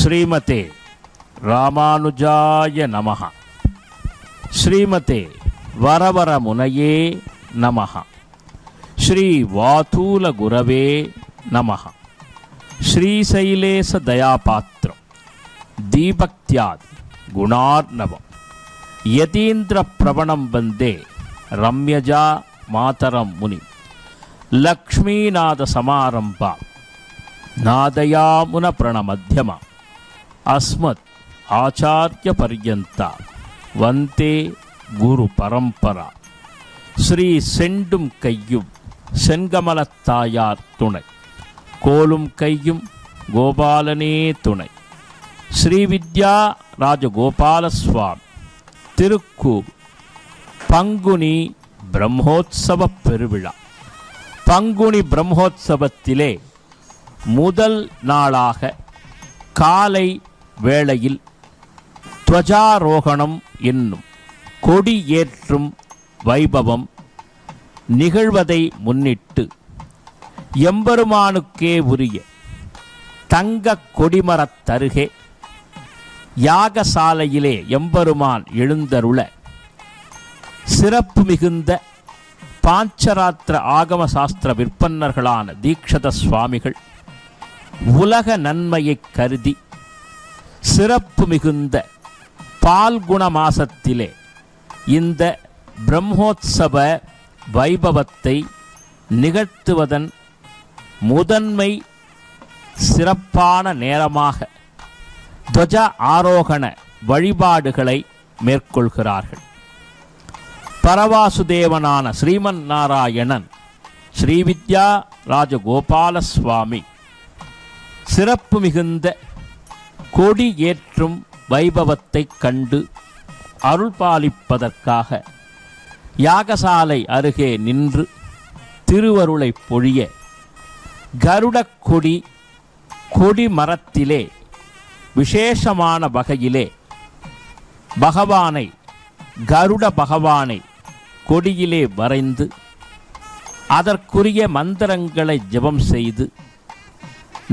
ஸ்ரீமதே ராமானுஜாய நமஹ. ஸ்ரீமதே வரவரமுனையே நமஹ. ஸ்ரீ வாதூல குரவே நமஹ. ஸ்ரீசைலேச தயாபாத்திரம் தீபக்தியாத் குணார்ணவம் யதீந்திர பிரவணம் வந்தே ரம்யஜா மாதரம் முனி லக்ஷ்மீநாத சமாரம்பா நாதயாமுன பிரணமத்தியமா அஸ்மத் ஆச்சார்ய பர்யந்தா வந்தே குரு பரம்பரா. ஸ்ரீ செண்டும் கையும் செங்கமலத்தாயார் துணை, கோலும் கையும் கோபாலனே துணை. ஸ்ரீவித்யா ராஜகோபாலசுவாமி திருக்கூர் பங்குனி பிரம்மோத்சவ பெருவிழா. பங்குனி பிரம்மோத்சவத்திலே முதல் நாளாக காலை வேளையில் துவஜாரோகணம் என்னும் கொடி ஏற்றும் வைபவம் நிகழ்வதை முன்னிட்டு எம்பெருமானுக்கே உரிய தங்க கொடிமரத்தருகே யாகசாலையிலே எம்பெருமான் எழுந்தருள சிறப்பு மிகுந்த பாஞ்சராத்திர ஆகம சாஸ்திர விற்பன்னர்களான தீக்ஷத சுவாமிகள் உலக நன்மையை கருதி சிறப்பு மிகுந்த பால்குண மாசத்திலே இந்த பிரம்மோத்சவ வைபவத்தை நிகழ்த்துவதன் முதன்மை சிறப்பான நேரமாக துவஜ ஆரோகண வழிபாடுகளை மேற்கொள்கிறார்கள். பரவாசுதேவனான ஸ்ரீமன் நாராயணன் ஸ்ரீவித்யா ராஜகோபாலசுவாமி சிறப்பு மிகுந்த கொடி ஏற்றும் வைபவத்தை கண்டு அருள்பாலிப்பதற்காக யாகசாலை அருகே நின்று திருவருளை பொழிய கருடக்கொடி கொடி மரத்திலே விசேஷமான வகையிலே பகவானை கருட பகவானை கொடியிலே வரைந்து அதற்குரிய மந்திரங்களை ஜெபம் செய்து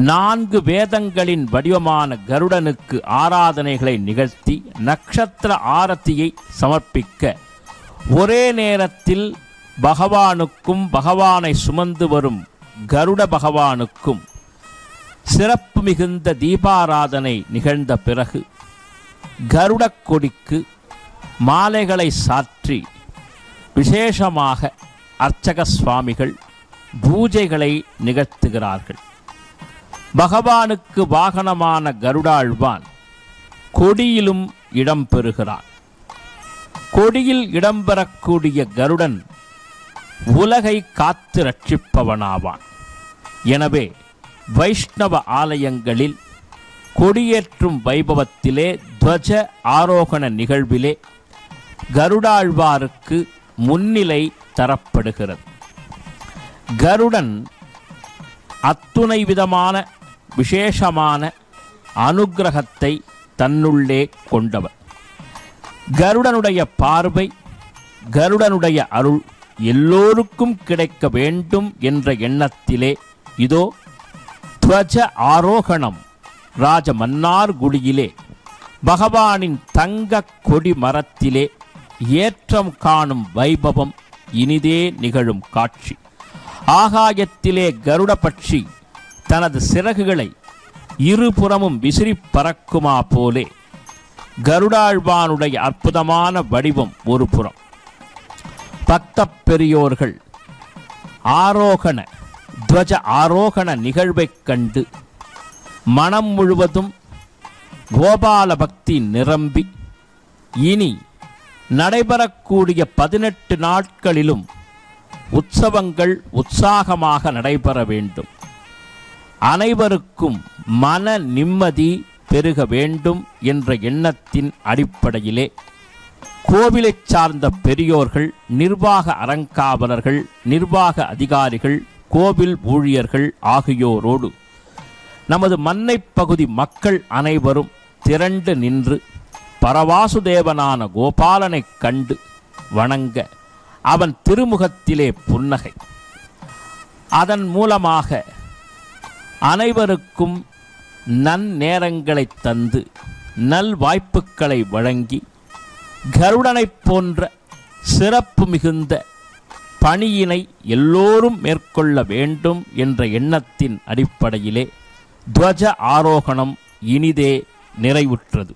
4 வேதங்களின் வடிவமான கருடனுக்கு ஆராதனைகளை நிகழ்த்தி நட்சத்திர ஆரத்தியை சமர்ப்பிக்க ஒரே நேரத்தில் பகவானுக்கும் பகவானை சுமந்து வரும் கருட பகவானுக்கும் சிறப்பு மிகுந்த தீபாராதனை நிகழ்ந்த பிறகு கருடக் கொடிக்கு மாலைகளை சாற்றி விசேஷமாக அர்ச்சக சுவாமிகள் பூஜைகளை நிகழ்த்துகிறார்கள். பகவானுக்கு வாகனமான கருடாழ்வான் கொடியிலும் இடம்பெறுகிறான். கொடியில் இடம்பெறக்கூடிய கருடன் உலகை காத்து ரட்சிப்பவனாவான். எனவே வைஷ்ணவ ஆலயங்களில் கொடியேற்றும் வைபவத்திலே துவஜ ஆரோகண நிகழ்விலே கருடாழ்வாருக்கு முன்னிலை தரப்படுகிறது. கருடன் அத்துணை விதமான விசேஷமான அனுக்கிரகத்தை தன்னுள்ளே கொண்டவர். கருடனுடைய பார்வை, கருடனுடைய அருள் எல்லோருக்கும் கிடைக்க வேண்டும் என்ற எண்ணத்திலே இதோ துவஜ ஆரோகணம் ராஜ மன்னார் குடியிலே பகவானின் தங்க கொடி மரத்திலே ஏற்றம் காணும் வைபவம் இனிதே நிகழும் காட்சி. ஆகாயத்திலே கருட பட்சி தனது சிறகுகளை இருபுறமும் விசிறி பறக்குமா போலே கருடாழ்வானுடைய அற்புதமான வடிவம் ஒரு புறம். பக்த பெரியோர்கள் ஆரோகண துவஜ ஆரோகண நிகழ்வைக் கண்டு மனம் முழுவதும் கோபால பக்தி நிரம்பி இனி நடைபெறக்கூடிய 18 நாட்களிலும் உற்சவங்கள் உற்சாகமாக நடைபெற வேண்டும், அனைவருக்கும் மன நிம்மதி பெருக வேண்டும் என்ற எண்ணத்தின் அடிப்படையிலே கோவிலை சார்ந்த பெரியோர்கள், நிர்வாக அறங்காவலர்கள், நிர்வாக அதிகாரிகள், கோவில் ஊழியர்கள் ஆகியோரோடு நமது மன்னை பகுதி மக்கள் அனைவரும் திரண்டு நின்று பரவாசுதேவனான கோபாலனை கண்டு வணங்க அவன் திருமுகத்திலே புன்னகை. அதன் மூலமாக அனைவருக்கும் நன்னேரங்களை தந்து நல் வாய்ப்புகளை வழங்கி கருடனைப் போன்ற சிறப்பு மிகுந்த பணியினை எல்லோரும் மேற்கொள்ள வேண்டும் என்ற எண்ணத்தின் அடிப்படையிலே துவஜ ஆரோகணம் இனிதே நிறைவுற்றது.